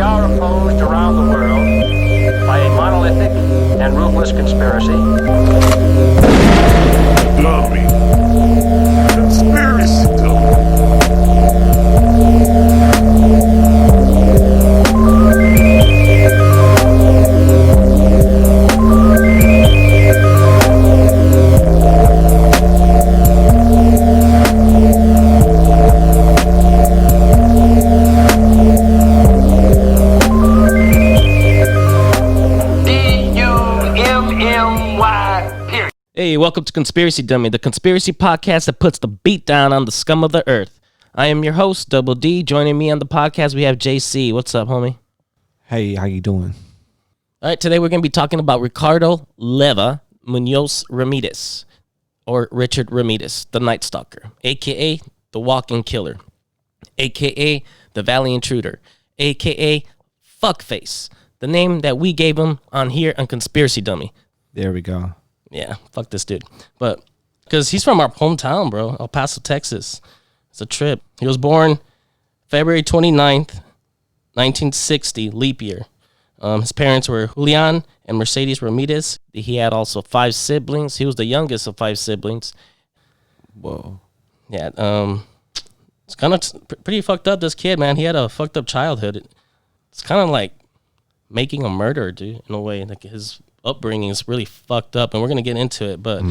are opposed around the world by a monolithic and ruthless conspiracy. Dummy. Conspiracy dummy. Hey, welcome to Conspiracy Dummy, the conspiracy podcast that puts the beat down on the scum of the earth. I am your host, Double D. Joining me on the podcast, we have JC. What's up, homie? Hey, how you doing? All right, today we're going to be talking about Ricardo Leva Munoz Ramirez, or Richard Ramirez, the Night Stalker, a.k.a. the Walking Killer, a.k.a. the Valley Intruder, a.k.a. Fuckface, the name that we gave him on here on Conspiracy Dummy. There we go. Yeah, fuck this dude. But because he's from our hometown, bro, El Paso, Texas. It's a trip. He was born February 29th, 1960, leap year. His parents were Julian and Mercedes Ramirez. He had also 5 siblings. He was the youngest of 5 siblings. Whoa. Yeah, it's kind of pretty fucked up, this kid, man. He had a fucked up childhood. It's kind of like making a murderer, dude, in a way. Like his upbringing is really fucked up, and we're gonna get into it. But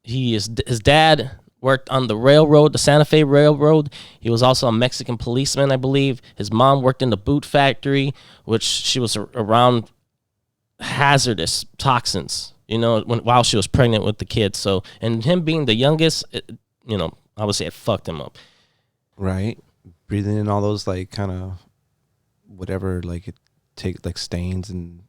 his dad worked on the railroad, the Santa Fe Railroad. He was also a Mexican policeman, I believe. His mom worked in the boot factory, which she was around hazardous toxins, while she was pregnant with the kids. So, and him being the youngest, I would say it fucked him up. Right, breathing in all those like kind of whatever, like it take like stains and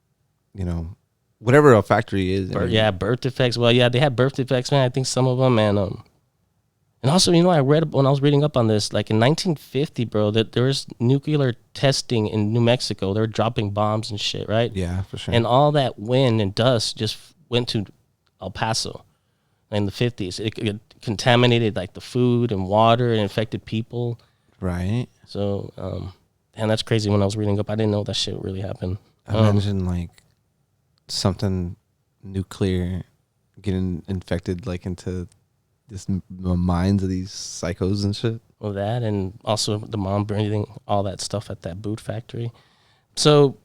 whatever a factory is. Birth defects. Well, yeah, they had birth defects, man. I think some of them, and also, I read when I was reading up on this, like in 1950, bro, that there was nuclear testing in New Mexico. They were dropping bombs and shit, right? Yeah, for sure. And all that wind and dust just went to El Paso in the 50s. It contaminated like the food and water and infected people. Right. So, and that's crazy. When I was reading up, I didn't know that shit really happened. Imagine like something nuclear getting infected like into the minds of these psychos and shit. Well, that, and also the mom breathing all that stuff at that boot factory. So,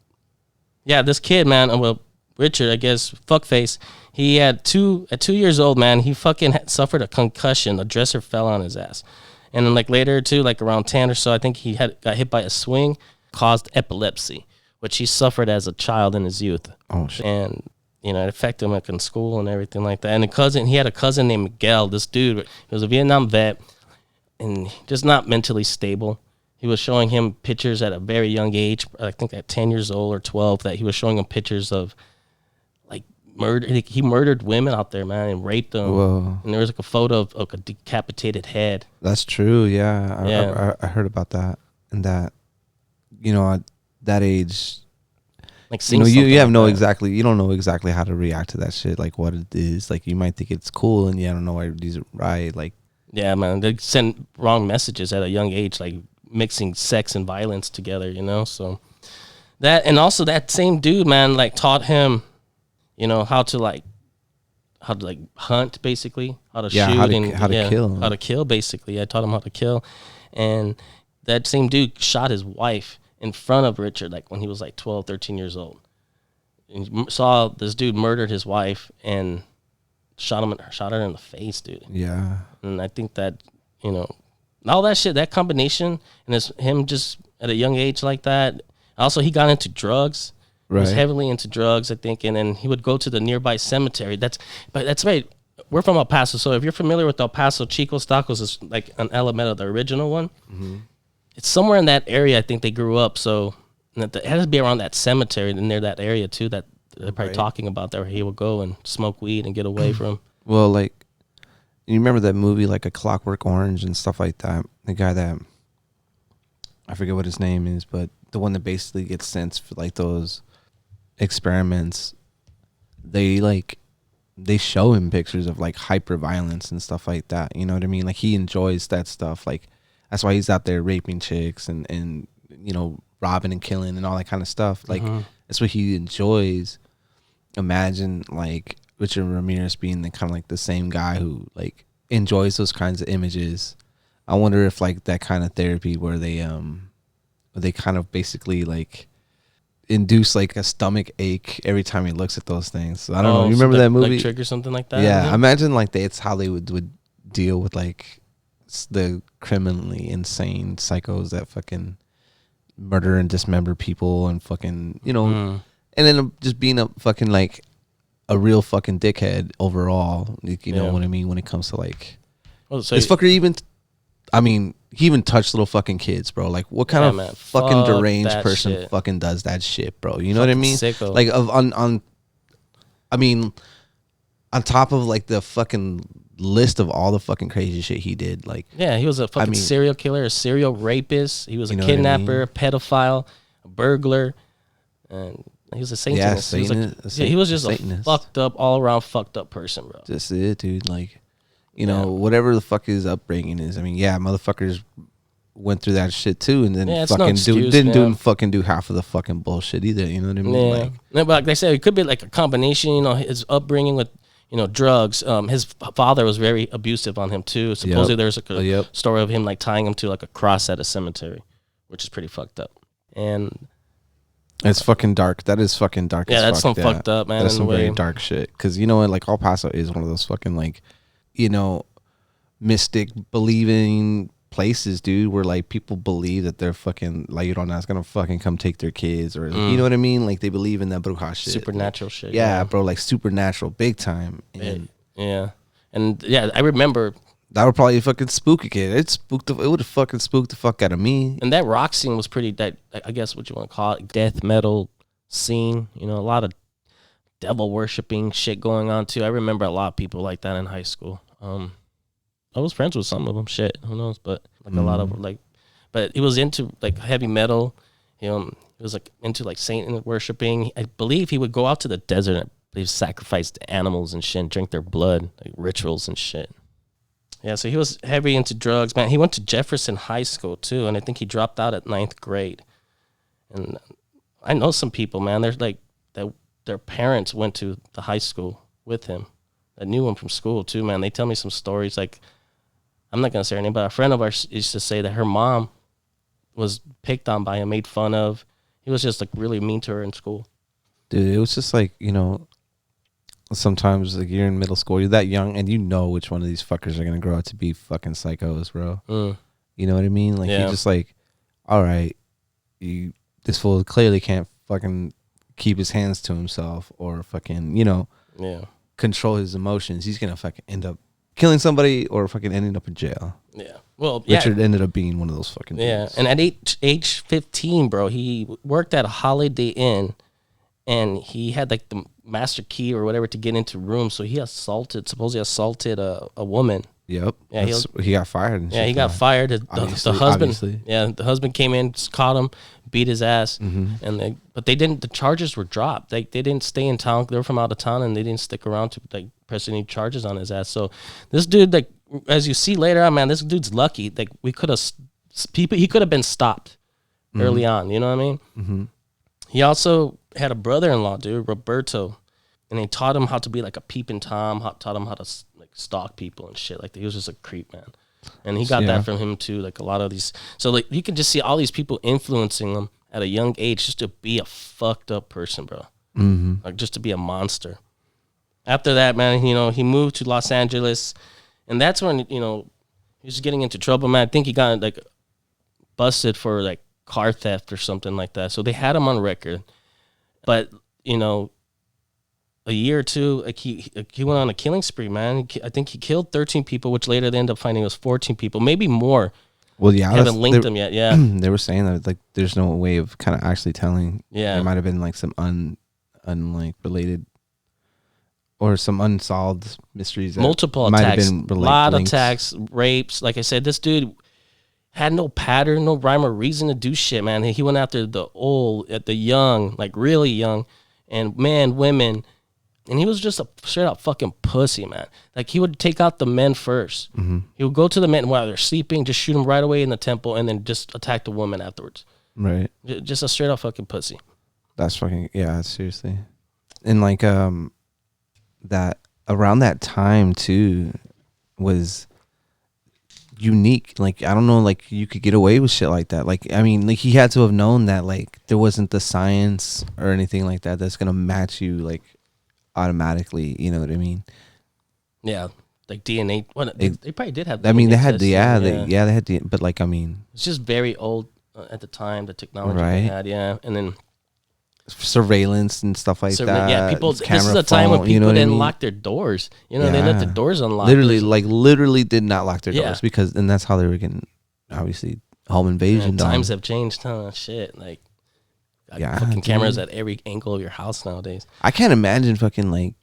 yeah, this kid, man, well, Richard, I guess, fuckface, he had at 2 years old, man, he fucking suffered a concussion. A dresser fell on his ass. And then like later too, like around 10 or so, I think he got hit by a swing, caused epilepsy, which he suffered as a child in his youth. Oh, shit. And, it affected him like in school and everything like that. And he had a cousin named Miguel. This dude, he was a Vietnam vet and just not mentally stable. He was showing him pictures at a very young age, I think at 10 years old or 12, that he was showing him pictures of like murder. He murdered women out there, man, and raped them. Whoa. And there was like a photo of a decapitated head. That's true. Yeah. I heard about that. And that, at that age, Like you don't know exactly how to react to that shit, like what it is. Like you might think it's cool, and I don't know why these are right. Like, yeah, man, they send wrong messages at a young age, like mixing sex and violence together. So that, and also that same dude, man, like taught him, how to hunt, basically, how to shoot, how to kill, basically. I taught him how to kill, and that same dude shot his wife in front of Richard, like when he was like 12, 13 years old. And saw this dude murdered his wife and shot her in the face, dude. Yeah. And I think that, all that shit, that combination, and it's him just at a young age like that. Also, he got into drugs. Right. He was heavily into drugs, I think, and then he would go to the nearby cemetery. That's right. We're from El Paso, so if you're familiar with El Paso, Chico's Tacos is like an element of the original one. Mm-hmm. It's somewhere in that area, I think they grew up. So it has to be around that cemetery and near that area too that they're probably talking about, there where he would go and smoke weed and get away from. Well, like, you remember that movie, like A Clockwork Orange and stuff like that? The guy that, I forget what his name is, but the one that basically gets sent for like those experiments, they show him pictures of like hyper violence and stuff like that. You know what I mean? Like he enjoys that stuff. Like that's why he's out there raping chicks and robbing and killing and all that kind of stuff. Like Mm-hmm. that's what he enjoys. Imagine like Richard Ramirez being the kind of like the same guy who like enjoys those kinds of images. I wonder if like that kind of therapy where they kind of basically like induce like a stomach ache every time he looks at those things. So I don't know. You remember that movie? Like Trigger, something like that? Yeah, imagine like it's how they would deal with like the criminally insane psychos that fucking murder and dismember people and fucking, you know, and then just being a fucking like a real fucking dickhead overall. You know what I mean? When it comes to like, so this fucker even, I mean, he even touched little fucking kids, bro. Like, what kind of fucking deranged person fucking does that shit, bro? You know what I mean? Sicko. Like, I mean, on top of like the fucking list of all the fucking crazy shit he did, like, yeah, he was a fucking serial killer, a serial rapist. He was a kidnapper, a pedophile, a burglar, and he was a Satanist. He was just a fucked up, all around fucked up person, bro. Just it, dude. Like, you know, whatever the fuck his upbringing is. I mean, yeah, motherfuckers went through that shit too, and then didn't fucking do half of the fucking bullshit either. You know what I mean? Yeah. Like, But like they said, it could be like a combination. You know, his upbringing with, you know, drugs. His father was very abusive on him too. Supposedly there's like a story of him like tying him to like a cross at a cemetery, which is pretty fucked up. And it's fucking dark. That is fucking dark. Yeah, that's some fucked up, man. That's some very dark shit. Because you know what? Like El Paso is one of those fucking like, you know, mystic believing places, dude, where like people believe that they're fucking like, you don't know, it's gonna fucking come take their kids, or you know what I mean? Like they believe in that bruja shit, supernatural shit. Yeah, bro, like supernatural, big time. And I remember that would probably fucking spook a kid. It would have fucking spooked the fuck out of me. And that rock scene was pretty, that I guess what you want to call it, death metal scene. You know, a lot of devil worshipping shit going on too. I remember a lot of people like that in high school. I was friends with some of them. Shit, who knows? But like a lot of like, but he was into like heavy metal. He was like into like Satan worshipping. I believe he would go out to the desert and he sacrificed animals and shit, and drink their blood, like rituals and shit. Yeah, so he was heavy into drugs, man. He went to Jefferson High School too, and I think he dropped out at 9th grade. And I know some people, man. They're like that. Their parents went to the high school with him. I knew him from school too, man. They tell me some stories. Like, I'm not gonna say her name, but a friend of ours used to say that her mom was picked on by him, made fun of. He was just like really mean to her in school. Dude, it was just like, you know, sometimes like you're in middle school, you're that young, and you know which one of these fuckers are gonna grow up to be fucking psychos, bro. You know what I mean? Like you're just like, all right, this fool clearly can't fucking keep his hands to himself or fucking, you know, control his emotions. He's gonna fucking end up killing somebody or fucking ending up in jail. Yeah. Well, Richard ended up being one of those fucking dudes. And at age 15, bro, he worked at a Holiday Inn, and he had like the master key or whatever to get into rooms. So he supposedly assaulted a woman. Yep. Yeah, he got fired. And he got fired. The husband. Obviously. Yeah, the husband came in, caught him, beat his ass, and but they didn't. The charges were dropped. They didn't stay in town. They were from out of town, and they didn't stick around to like press any charges on his ass. So this dude, like as you see later on, man, this dude's lucky. Like he could have been stopped early on. You know what I mean? Mm-hmm. He also had a brother-in-law, dude, Roberto, and he taught him how to be like a peeping Tom. Taught him how to like stalk people and shit. Like he was just a creep, man. And he got that from him too. Like a lot of these, so like you can just see all these people influencing him at a young age just to be a fucked up person, bro. Mm-hmm. Like just to be a monster. After that, man, you know, he moved to Los Angeles, and that's when, you know, he was getting into trouble, man. I think he got like busted for like car theft or something like that. So they had him on record, but you know, a year or two, like he went on a killing spree, man. I think he killed 13 people, which later they ended up finding it was 14 people, maybe more. Well, yeah, they haven't linked them yet. Yeah, they were saying that like there's no way of kind of actually telling. Yeah, there might have been like some unlike related or some unsolved mysteries. That multiple attacks, a lot of attacks, rapes. Like I said, this dude had no pattern, no rhyme or reason to do shit, man. He went after the old, at the young, like really young, and man, women. And he was just a straight up fucking pussy, man. Like he would take out the men first. Mm-hmm. He would go to the men while they're sleeping, just shoot them right away in the temple, and then just attack the woman afterwards. Right. Just a straight up fucking pussy. That's fucking, yeah, seriously. And like that around that time too was unique. Like I don't know, like you could get away with shit like that. Like I mean, like he had to have known that like there wasn't the science or anything like that that's gonna match you like automatically. You know what I mean? Yeah, like DNA. What they probably did have. I mean, DNA they had testing, they had the, but like I mean, it's just very old at the time. The technology Right. they had, yeah, and then surveillance and stuff like that. yeah, people. This is camera a time when phone, people you know what I didn't mean? lock their doors. You know, they left the Yeah. doors unlocked. Literally did not lock their Yeah. doors because, and that's how they were getting obviously home invasion done. times have changed, huh? Shit, like Yeah, fucking dude. cameras at every angle of your house nowadays. I can't imagine fucking like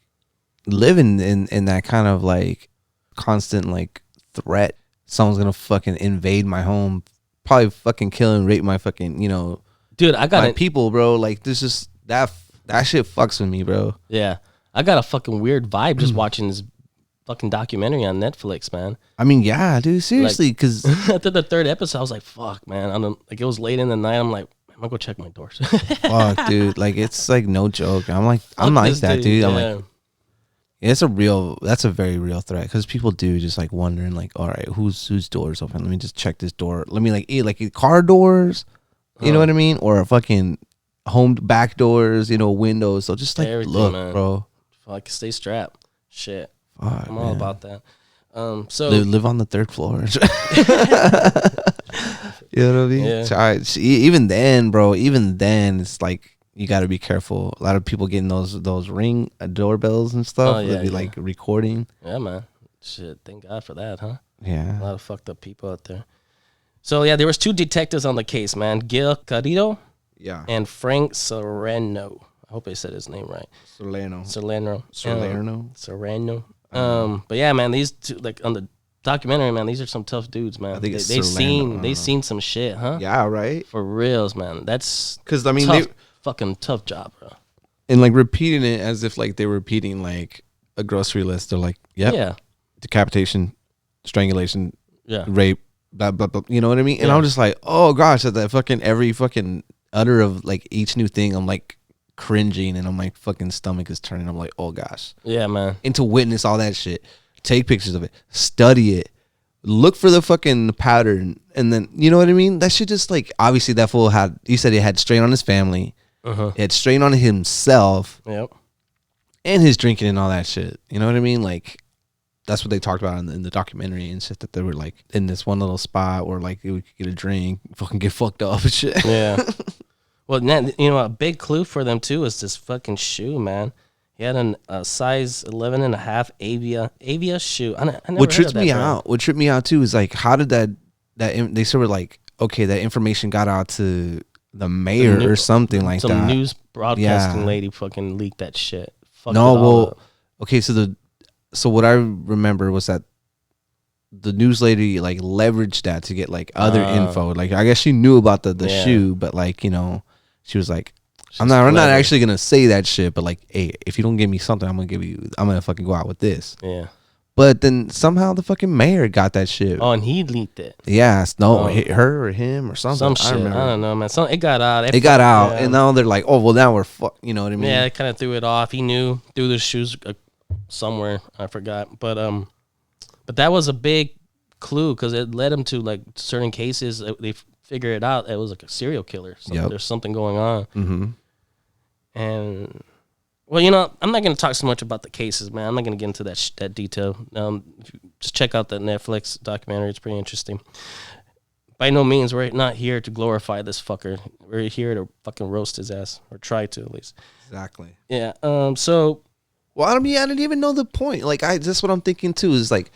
living in that kind of like constant like threat. Someone's gonna fucking invade my home, probably fucking kill and rape my fucking, you know, Dude, I got my it. people, bro. Like this is that shit fucks with me, bro. Yeah, I got a fucking weird vibe just watching this fucking documentary on Netflix, man. I mean, yeah, dude, seriously, because After the third episode, I was like, "Fuck, man!" Like it was late in the night. I'm like, "I'm gonna go check my doors." fuck, dude, like it's like no joke. I'm like that, dude. I'm like, that's a very real threat because people do just like wondering, like, all right, whose doors open? Let me just check this door. Let me like car doors, you know what I mean, or fucking home back doors, you know, windows. So just like Everything, look, man. bro. Fuck, stay strapped. Shit, Fuck, I'm all man. about that. So Live on the third floor. You know what I mean? Yeah. So even then, bro, it's like you got to be careful. A lot of people getting those ring doorbells and stuff. Oh, yeah, They'll be yeah. like recording. yeah, man. Shit, thank God for that, huh? Yeah. A lot of fucked up people out there. So yeah, there was 2 detectives on the case, man. Gil Carrillo Yeah. and Frank Serrano. I hope I said his name right. Salerno. Serrano. But yeah, man, these two, like on the documentary, man, these are some tough dudes, man. I think it's They've Salerno. seen some shit, huh? Yeah, right. For reals, man. That's Because I mean, tough, they fucking tough job, bro. and like repeating it as if like they were repeating like a grocery list. They're like, yep, Yeah, decapitation, strangulation, yeah. rape, blah blah blah. You know what I mean? And Yeah. I'm just like, oh gosh, at that fucking every fucking utter of like each new thing, I'm like cringing, and I'm like fucking stomach is turning. I'm like, oh gosh. Yeah, man. And to witness all that shit, take pictures of it, study it, look for the fucking pattern, and then you know what I mean? That shit just like obviously that fool had. He said he had strain on his family, it had strain on himself, Yep. and his drinking and all that shit. You know what I mean? Like that's what they talked about in the documentary and shit. That they were like in this one little spot where like we could get a drink, fucking get fucked up and shit. Yeah. Well, you know, a big clue for them too is this fucking shoe, man. He had a size 11 and a half Avia shoe. I never What heard tripped of that me brand. out? What tripped me out too is like, how did they sort of like, okay, that information got out to the mayor or something like Some that. news broadcasting Yeah. lady fucking leaked that shit. Fucked No, it all well, up. okay, so what I remember was that the news lady like leveraged that to get like other info. Like I guess she knew about the Yeah. shoe, but like, you know, she was like, I'm She's not clever. actually gonna say that shit, but like, hey, if you don't give me something, I'm gonna fucking go out with this. Yeah. But then somehow the fucking mayor got that shit. Oh, and he leaked it. Yes, no, Oh. her or him or something. Some shit. I, remember. don't know, man. It got out. It got out, Yeah. and now they're like, oh, well, now we're fucked. You know what I mean? Yeah, it kind of threw it off. He knew threw the shoes somewhere. I forgot, but that was a big clue because it led him to like certain cases. They figured it out. It was like a serial killer. So Yep. there's something going on. Mm-hmm. And well, you know, I'm not going to talk so much about the cases, man. I'm not going to get into that detail. Just check out that Netflix documentary. It's pretty interesting. By no means, we're not here to glorify this fucker. We're here to fucking roast his ass, or try to at least. Exactly. Yeah. So Well, I mean, I didn't even know the point. Like, that's what I'm thinking too. Is like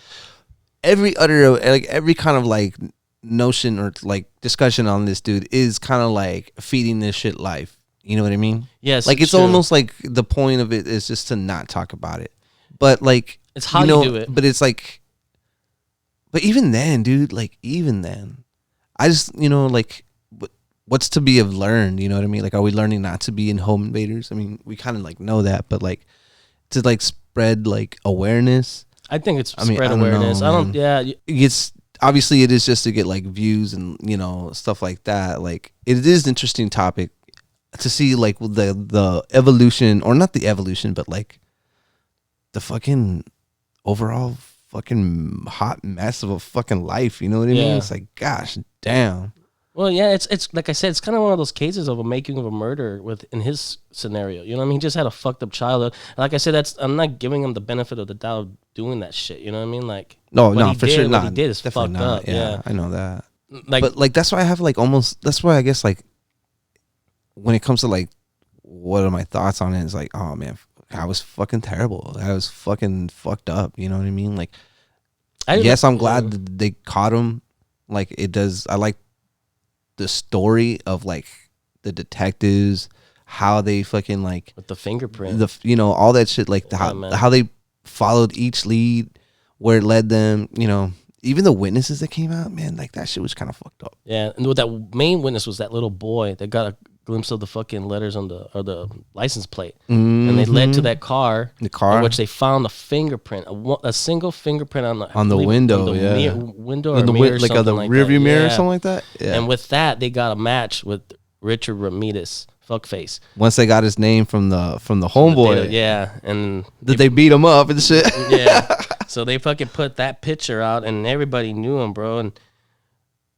every kind of like notion or like discussion on this dude is kind of like feeding this shit life. You know what I mean? yes, Like it's true. almost like the point of it is just to not talk about it. But like It's how know, you do it. But it's like, but even then, dude, like even then, I just like what's to be learned. You know what I mean? Like, are we learning not to be in home invaders? I mean, we kind of like know that, but like to like spread like awareness. I think it's I mean, spread I don't know, awareness. man. Yeah. It's obviously it is just to get like views and stuff like that. Like it is an interesting topic to see like the evolution, or not the evolution, but like the fucking overall fucking hot mess of a fucking life. You know what I mean? It's like, gosh damn. Well, yeah, it's like I said, it's kind of one of those cases of a making of a murder in his scenario. You know what I mean? He just had a fucked up childhood. Like I said, I'm not giving him the benefit of the doubt of doing that shit. You know what I mean? Like No, for sure not. What he did is fucked up. Yeah, I know that. Like, but like that's why I have like almost. That's why I guess like when it comes to like what are my thoughts on it, it's like, oh man, I was fucking terrible. I was fucking fucked up. You know what I mean? Like, yes, I'm glad that they caught him. Like it does. I like the story of like the detectives, how they fucking like with the fingerprint, all that shit, like how they followed each lead, where it led them, even the witnesses that came out, man, like that shit was kind of fucked up. Yeah, and with that main witness was that little boy that got a glimpse of the fucking letters on the license plate, and they led to that car, in which they found a fingerprint, a single fingerprint on the window, window or mirror, like the rear view mirror or something like that. Yeah. And with that, they got a match with Richard Ramirez, fuckface. Once they got his name from the homeboy, and they beat him up and shit. Yeah, so they fucking put that picture out, and everybody knew him, bro. And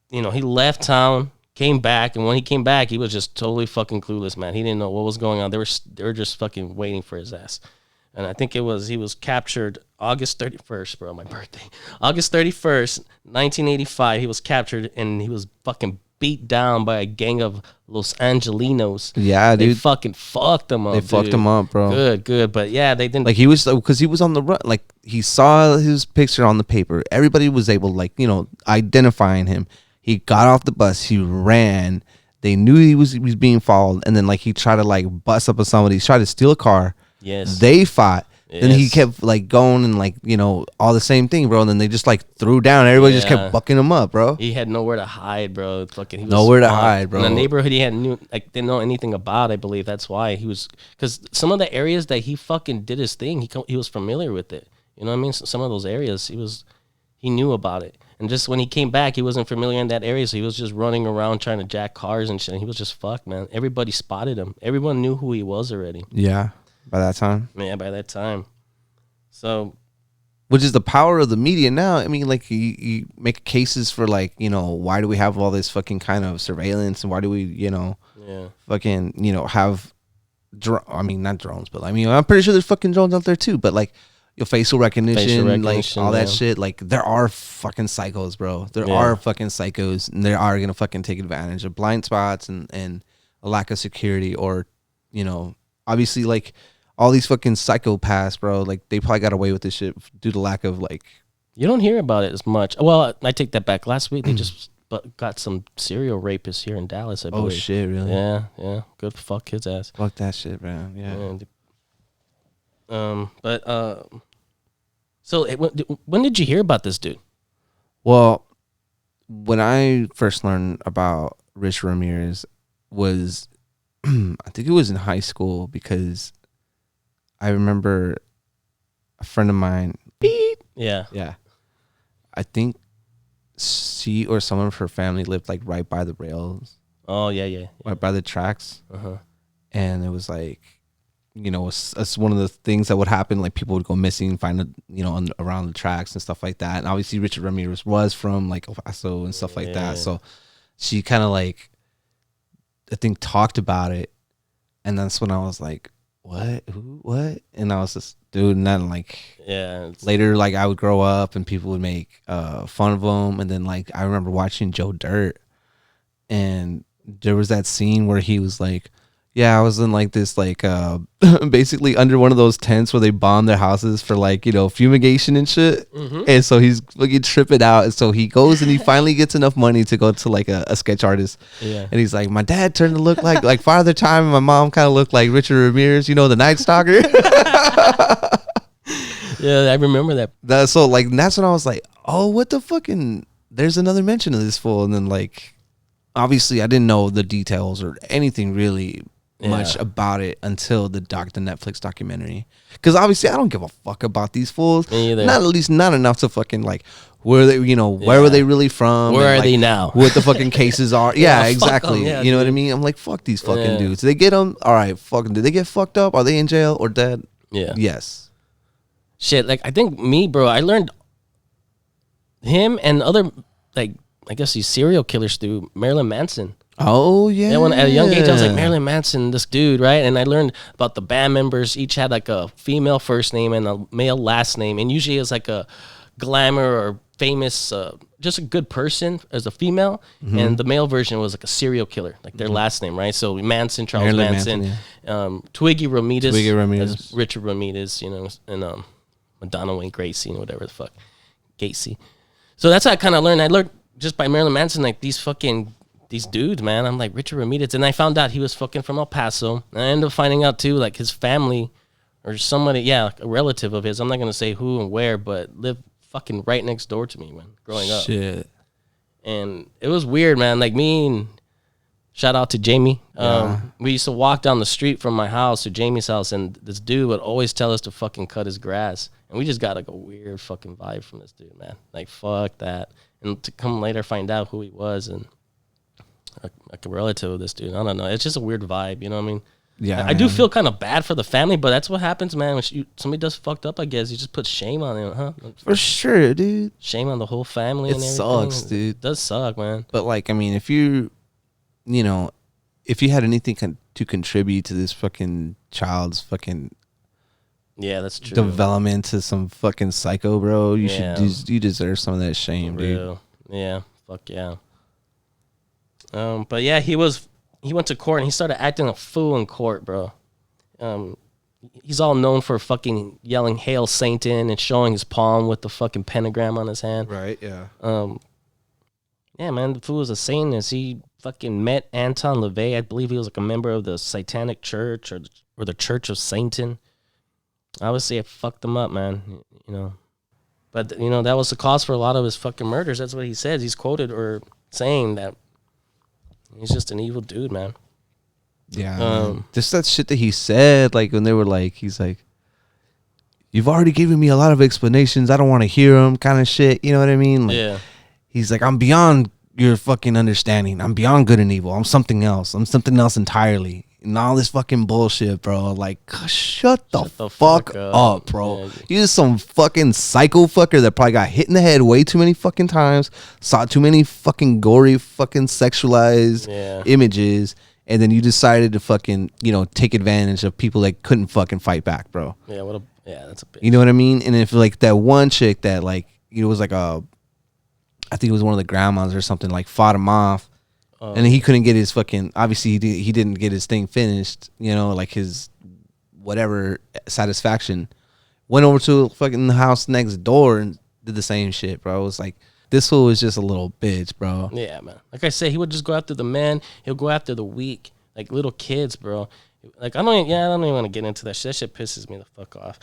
he left town. Came back, and when he came back, he was just totally fucking clueless, man. He didn't know what was going on. They were just fucking waiting for his ass. And I think he was captured August 31st, bro, my birthday. August 31st, 1985, he was captured, and he was fucking beat down by a gang of Los Angelinos. Yeah, dude. They fucking fucked him up, fucked him up, bro. Good. But yeah, they didn't. Like he was, because he was on the run. Like he saw his picture on the paper. Everybody was able, like, identifying him. He got off the bus. He ran. They knew he was being followed, and then like he tried to like bust up on somebody. He tried to steal a car. Yes. They fought. Yes. Then he kept like going and like all the same thing, bro. And then they just like threw down. Everybody just kept bucking him up, bro. He had nowhere to hide, bro. Fucking, he was nowhere to hide, bro. In the neighborhood, he didn't know anything about. I believe that's why he was, because some of the areas that he fucking did his thing, he was familiar with it. You know what I mean? So some of those areas, he knew about it. And just when he came back, he wasn't familiar in that area, so he was just running around trying to jack cars and shit. And he was just fucked, man. Everybody spotted him. Everyone knew who he was already. Yeah, by that time. Yeah, by that time. So, which is the power of the media now. I mean, like you make cases for like, why do we have all this fucking kind of surveillance, and why do we, fucking, have, not drones, but I mean, I'm pretty sure there's fucking drones out there too. But like, your facial recognition, like all that shit. Like there are fucking psychos, bro. There are fucking psychos, and they are gonna fucking take advantage of blind spots and a lack of security, or obviously like all these fucking psychopaths, bro. Like they probably got away with this shit due to lack of like. You don't hear about it as much. Well, I take that back. Last week they just got some serial rapists here in Dallas, I believe. Oh shit, really? Yeah. Good fuck his ass. Fuck that shit, man. Yeah. So when did you hear about this dude? Well, when I first learned about Richard Ramirez was, I think it was in high school, because I remember a friend of mine. Yeah. I think she or someone of her family lived like right by the rails. Oh yeah. Right by the tracks. Uh-huh. And it was like, it's one of the things that would happen. Like people would go missing, find it, around the tracks and stuff like that. And obviously Richard Ramirez was from like El Paso and stuff like that. So she kind of like, I think, talked about it. And that's when I was like, what? Who? What? And I was just, dude, and then like, later, like I would grow up and people would make fun of him. And then like, I remember watching Joe Dirt, and there was that scene where he was like, yeah, I was in like this like basically under one of those tents where they bomb their houses for like, fumigation and shit. Mm-hmm. And so he's fucking tripping out. And so he goes and he finally gets enough money to go to like a sketch artist. Yeah. And he's like, my dad turned to look like Father Time, and my mom kind of looked like Richard Ramirez, the Night Stalker. Yeah, I remember that. That's when I was like, oh, what the fucking, there's another mention of this fool. And then like, obviously I didn't know the details or anything really much about it until the Netflix documentary. Because obviously I don't give a fuck about these fools. Me either. Not at least not enough to fucking like where they, where were they really from? Where and, are like, they now? What the fucking cases are? Yeah, fuck exactly. 'em, yeah, you know what I dude. mean? I'm like, fuck these fucking dudes. Did they get them? All right, fucking. Did they get fucked up? Are they in jail or dead? Yeah. Yes. Shit, like I think me, bro, I learned him and other like I guess these serial killers through Marilyn Manson. Oh yeah. Yeah, when at a young age I was like Marilyn Manson, this dude, right? And I learned about the band members. Each had like a female first name and a male last name, and usually it's like a glamour or famous, just a good person as a female, and the male version was like a serial killer, like their last name, right? So Manson, Charles Marilyn Manson, Twiggy Ramirez, Ramirez. Richard Ramirez, and Madonna Wayne Gracie and whatever the fuck, Gacy. So that's how I kind of learned. I learned just by Marilyn Manson, like these dudes, man. I'm like Richard Ramirez, and I found out he was fucking from El Paso. And I ended up finding out too, like his family or somebody, like a relative of his. I'm not gonna say who and where, but lived fucking right next door to me, man, growing up. Shit. And it was weird, man. Like me and shout out to Jamie. We used to walk down the street from my house to Jamie's house, and this dude would always tell us to fucking cut his grass. And we just got like a weird fucking vibe from this dude, man. Like fuck that. And to come later find out who he was and like a relative of this dude. I don't know. It's just a weird vibe, you know what I mean? Yeah. I do feel kind of bad for the family, but that's what happens, man. When somebody does fucked up, I guess you just put shame on it, huh? For sure, dude. Shame on the whole family. It and everything. sucks, dude. It does suck, man. But like, I mean, if you had anything to contribute to this fucking child's fucking Yeah, that's true. development to some fucking psycho, bro, you Yeah. you deserve some of that shame, dude. Real. Yeah, fuck yeah. But yeah, he went to court and he started acting a fool in court, bro. He's all known for fucking yelling "Hail Satan" and showing his palm with the fucking pentagram on his hand. Right? Yeah. Yeah, man, the fool was a Satanist. He fucking met Anton LaVey. I believe he was like a member of the Satanic Church or the Church of Satan. Obviously, it fucked him up, man. But that was the cause for a lot of his fucking murders. That's what he says. He's quoted or saying that he's just an evil dude, man. Yeah. Man. Just that shit that he said, like when they were like, he's like, "You've already given me a lot of explanations. I don't want to hear them," kind of shit. You know what I mean? Like, Yeah. He's like, "I'm beyond your fucking understanding. I'm beyond good and evil. I'm something else. I'm something else entirely." And all this fucking bullshit, bro. Like, shut the fuck up, bro. Yeah. You're just some fucking psycho fucker that probably got hit in the head way too many fucking times, saw too many fucking gory fucking sexualized images, and then you decided to fucking, take advantage of people that couldn't fucking fight back, bro. Yeah, that's a bitch. You know what I mean? And if like that one chick that like, it was like I think it was one of the grandmas or something, like fought him off. And he couldn't get his fucking, obviously he didn't get his thing finished, like his whatever satisfaction. Went over to fucking the house next door and did the same shit, bro. It was like, this fool was just a little bitch, bro. Yeah, man. Like I said, he would just go after the men. He'll go after the weak, like little kids, bro. Like I don't even want to get into that shit. That shit pisses me the fuck off.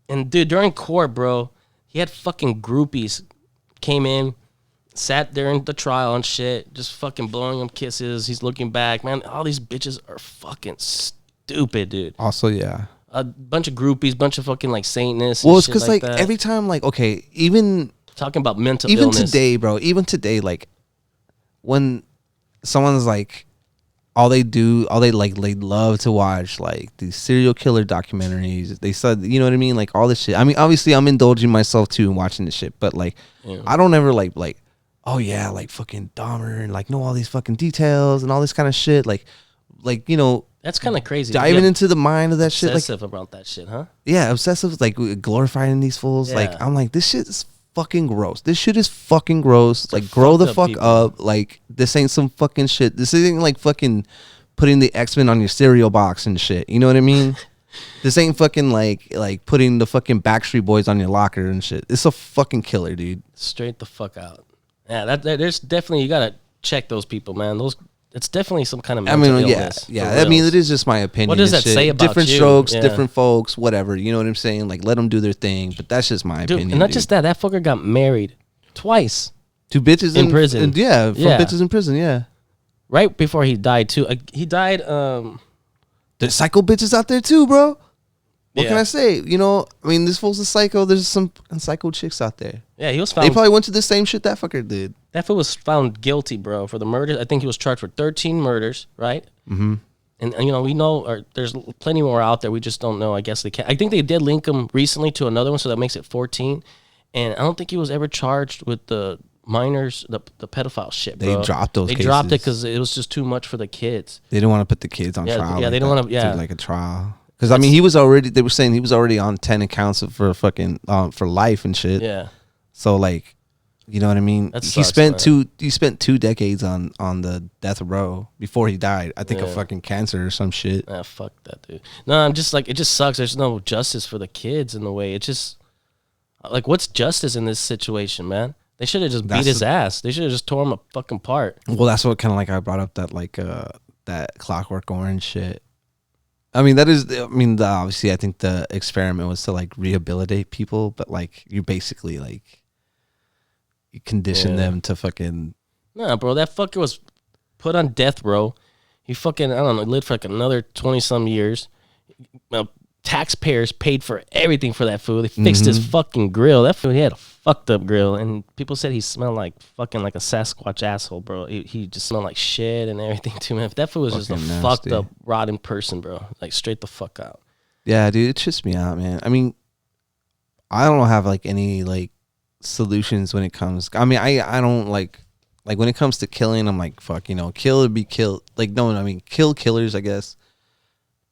And dude, during court, bro, he had fucking groupies came in, sat there in the trial and shit, just fucking blowing him kisses. He's looking back, man. All these bitches are fucking stupid, dude. Also, yeah. A bunch of groupies, bunch of fucking like Satanists. Well, it's because like like every time, like, okay, even talking about mental even illness. today, like when someone's like, all they love to watch like these serial killer documentaries. They said, you know what I mean, like all this shit. I mean, obviously, I'm indulging myself too in watching this shit, but like, I don't ever like, oh yeah, like fucking Dahmer and like know all these fucking details and all this kind of shit. Like that's kind of crazy. Diving into the mind of that shit, like obsessive about that shit, huh? Yeah, obsessive, like glorifying these fools. Yeah. Like I'm like, this shit is fucking gross. This shit is fucking gross. Like, grow the fuck up. Like, this ain't some fucking shit. This isn't like fucking putting the X-Men on your cereal box and shit. You know what I mean? This ain't fucking like putting the fucking Backstreet Boys on your locker and shit. It's a fucking killer, dude. Straight the fuck out. Yeah, there's definitely, you gotta check those people, man. It's definitely some kind of mental illness. Yeah. I mean, it is just my opinion. What does that say about different you? strokes, Yeah. different folks, whatever. You know what I'm saying? Like, let them do their thing. But that's just my opinion. And not just that fucker got married twice. Two bitches in prison. bitches in prison. Yeah. right before he died too. He died. There's psycho bitches out there too, bro. What Yeah. can I say? You know, I mean, this fool's a psycho. There's some psycho chicks out there. Yeah, he was They found. probably went to the same shit that fucker did. That fool was found guilty, bro, for the murder. I think he was charged for 13 murders, right? Mm-hmm. And you know, we know there's plenty more out there. We just don't know. I guess they can't. I think they did link him recently to another one, so that makes it 14. And I don't think he was ever charged with the minors, the pedophile shit, bro. They dropped those They cases. dropped it because it was just too much for the kids. They didn't want to put the kids on Yeah, trial. yeah, like they don't that, wanna- yeah. do like a trial. Because I mean, he was already. They were saying he was already on 10 accounts for fucking for life and shit. Yeah. So like, you know what I mean? That He sucks, spent man. He spent 2 decades on the death row before he died. I think of Yeah. fucking cancer or some shit. Ah, fuck that, dude. No, I'm just like, it just sucks. There's no justice for the kids in the way. It just, like, what's justice in this situation, man? They should have just beat That's his the- ass. They should have just tore him a fucking part. Well, that's what kind of like I brought up that like that Clockwork Orange shit. I mean, that is. I mean, obviously, I think the experiment was to like rehabilitate people, but like you basically like you condition Yeah. them to fucking. Nah, bro, that fucker was put on death row. He fucking, I don't know, lived for like another 20-some years. Taxpayers paid for everything for that food. They fixed his fucking grill. That food, he had a fucked up grill. And people said he smelled like fucking like a Sasquatch asshole, bro. He just smelled like shit and everything too, man. That food was just a Fucking nasty. fucked up, rotten person, bro. Like straight the fuck out. Yeah, dude, it trips me out, man. I mean, I don't have like any like solutions when it comes. I mean, I don't like when it comes to killing. I'm like, fuck, you know, kill or be killed. Like, no, I mean, kill killers, I guess.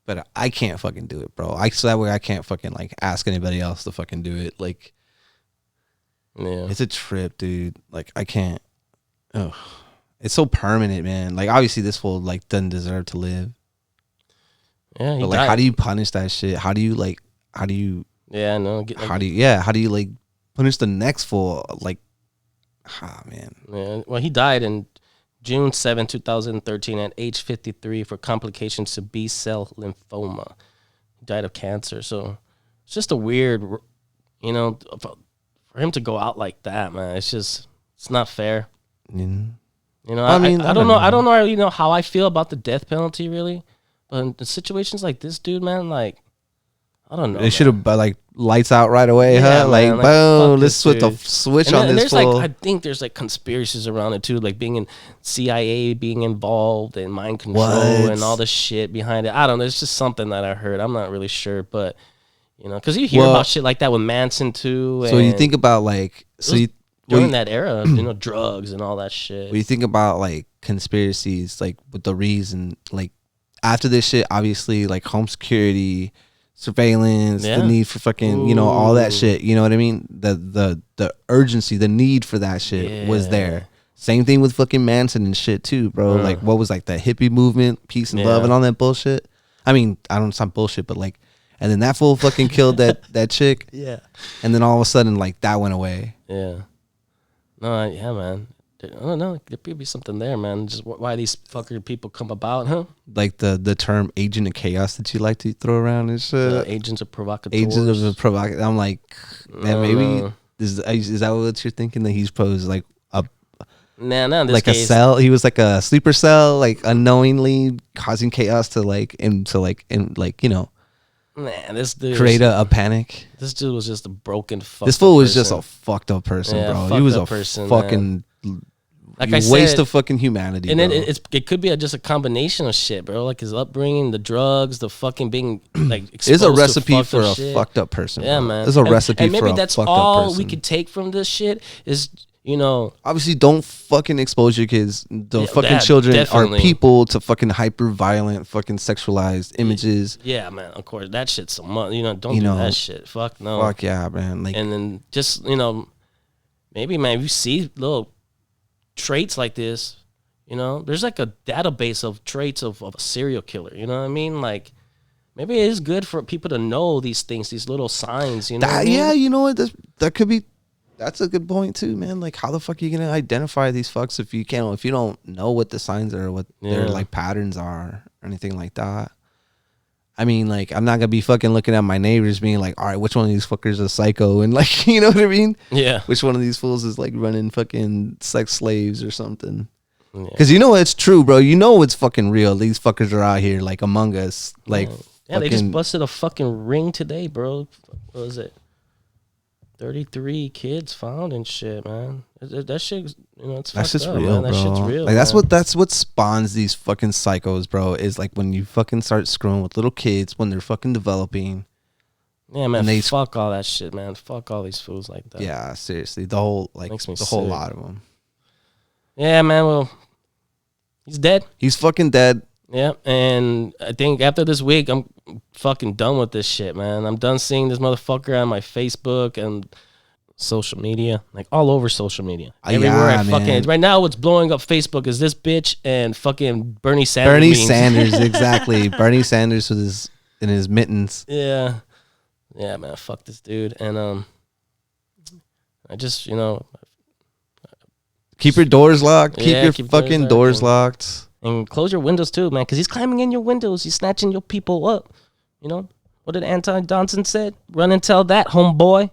But I can't fucking do it, bro. So that way I can't fucking like ask anybody else to fucking do it. Like, Yeah. it's a trip, dude. Like, I can't. Oh, it's so permanent, man. Like, obviously, this fool like doesn't deserve to live. Yeah, he But like, died. how do you punish that shit? How do you like? How do you? Yeah, no. Get, like, How do you? Yeah, how do you like punish the next fool? Like, man. Yeah, well, he died in June 7, 2013 at age 53 for complications to B-cell lymphoma. He died of cancer. So it's just a weird, you know, for him to go out like that, man. It's not fair. Mm. You know, I mean, I don't know. I don't know, you know, how I feel about the death penalty, really. But in situations like this, dude, man, like, I don't know. They should have like lights out right away, Yeah, huh? Like, man, like, boom, fuck let's this switch the dude. switch And on then this there's fool. like, I think there's like conspiracies around it too, like being in CIA, being involved in mind control What? and all the shit behind it. I don't know. It's just something that I heard. I'm not really sure, but you know, because you hear Well, about shit like that with Manson too. So you and think about like, so was you during you- that era, you know, drugs and all that shit. when you think about like conspiracies, like with the reason, like after this shit, obviously, like home security, surveillance, Yeah. the need for fucking, you know, all that Ooh. shit. You know what I mean? The urgency, the need for that shit was Yeah. there. Same thing with fucking Manson and shit too, bro. Like what was like the hippie movement, peace and love, Yeah. and all that bullshit. I mean, I don't sound bullshit, but like, and then that fool fucking killed that chick, Yeah. and then all of a sudden, like that went away. Yeah. No, yeah, man. I don't know. There could be something there, man. Just why these fucker people come about, huh? Like the term agent of chaos that you like to throw around and shit. Agents of provocateurs. Agent of the provocateur. I'm like, man, No, maybe no. is that what you're thinking, that he's posed like a Nah, in this like case. a cell? He was like a sleeper cell, like unknowingly causing chaos to like you know, Man, this dude. create a panic. This dude was just a broken fuck. This fool was just a fucked up person, Yeah, bro. He fucked was up a person, fucking Like I waste said, of fucking humanity. and bro. it could be just a combination of shit, bro. Like his upbringing, the drugs, the fucking being like It's exposed a to recipe fucked for up a shit. fucked up person. Yeah, bro. man. It's a recipe and maybe for a that's fucked all up person. we could take from this shit is, you know, Obviously, don't fucking expose your kids. The Yeah, fucking that, children definitely. are people to fucking hyper violent, fucking sexualized images. yeah, man. Of course, that shit's so much. You know, don't You do know, that shit. Fuck no. Fuck yeah, man. Like, And then just, you know, maybe, man, if you see little traits like this, you know, there's like a database of traits of a serial killer. You know what I mean? Like, maybe it is good for people to know these things, these little signs. You know? what I mean? yeah, you know what? That could be. That's a good point too, man. Like, how the fuck are you gonna identify these fucks if you can't? If you don't know what the signs are, what their Yeah. like patterns are, or anything like that. I mean, like, I'm not gonna be fucking looking at my neighbors being like, all right, which one of these fuckers is a psycho, and like, you know what I mean? Yeah. Which one of these fools is like running fucking sex slaves or something? Because you know it's true, bro. You know it's fucking real. These fuckers are out here like among us. Like, yeah, they just busted a fucking ring today, bro. What was it? 33 kids found and shit, man. That shit, you know, it's that's fucked just up, real, man. bro. That shit's real. Like man. that's what spawns these fucking psychos, bro. Is like when you fucking start screwing with little kids when they're fucking developing. Yeah, man. Fuck all that shit, man. Fuck all these fools like that. Yeah, seriously, the whole whole lot of them. Yeah, man. Well, he's dead. He's fucking dead. Yeah, and I think after this week, I'm fucking done with this shit, man. I'm done seeing this motherfucker on my Facebook and social media, like all over social media. Everywhere I fucking right now, what's blowing up Facebook is this bitch and fucking Bernie Sanders. Bernie Sanders, exactly. Bernie Sanders with his mittens. Yeah, man. Fuck this dude, and I just keep your doors locked. Keep your keep fucking doors locked. And close your windows too, man, because he's climbing in your windows. He's snatching your people up. You know? What did Anton Johnson said? Run and tell that, homeboy.